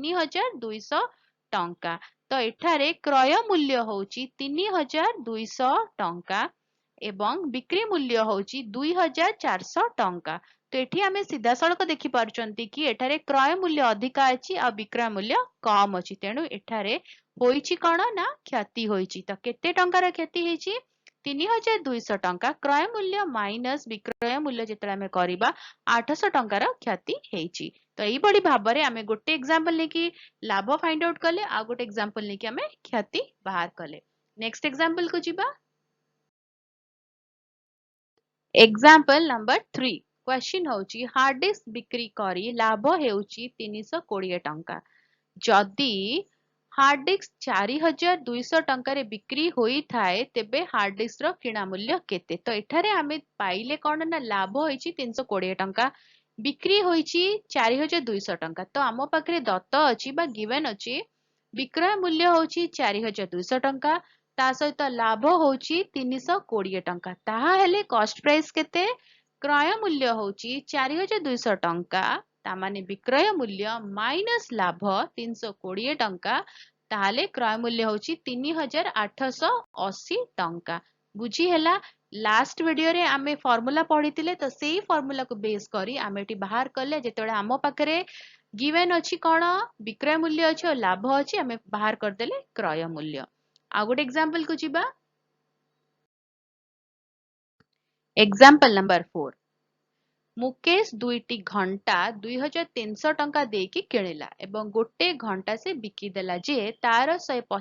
3200 टंका। तो एठारे क्रय मूल्य होची 3200 टंका एवं बिक्री मूल्य होची 2400 टंका। तो एठी आमे सीधा सड़क देखि पारुचंती कि एठारे क्रय मूल्य अधिका अछि आ विक्रय मूल्य कम अछि, तेणु एठारे होईची कण ना क्षति होईची। तो केते टंकार क्षति हेची 3200 टंका क्रय मूल्य माइनस विक्रय मूल्य जेतले आमे करिबा 800 टंकार क्षति हेची। तो एई बडी भाबरे आमे गोटे एग्जांपल लेकी लाभ फाइंड आउट कले आ गोटे एग्जांपल लेकी आमे क्षति बाहर कले। नेक्स्ट एग्जांपल को जिबा। एग्जांपल नंबर 3 क्वेश्चन होची हार्ड डिस्क बिक्री करी लाभ हेउची 320 टंका। जदि हार्ड डिस्क 4200 टंका बिक्री होई थाए तेबे हार्ड डिस्क रो किणा मूल्य केते। तो एठारे आमे पाइले कोन ना लाभ होईची 320 टंका बिक्री होईची 4200 टंका। तो आमो पाखरे दत्त अछि बा गिवन अछि विक्रय मूल्य होची 4200 टंका ता सहित लाभ होची 320 टंका। ताहा हेले कॉस्ट प्राइस केते क्रय मूल्य होची 4200 टंका ता माने विक्रय मूल्य माइनस लाभ 320 टंका ताहाले क्रय मूल्य होची 3880 टंका। बुझी हैला। लास्ट वीडियो रे आमे फार्मूला पढितिले तो सेही फार्मूला को बेस करी आमे एटी बाहर करले जेतेबेले आमो पाखरे गिवन अछि कोन विक्रय मूल्य अछि और लाभ अछि आमे बाहर कर देले क्रय मूल्य। आ गुड एग्जांपल को जिबा। एग्जांपल नंबर 4 मुकेश दुईटी घंटा 2300 टंका देकी किଣିला एवं गोटे घंटा से बिकी देला जे तार 150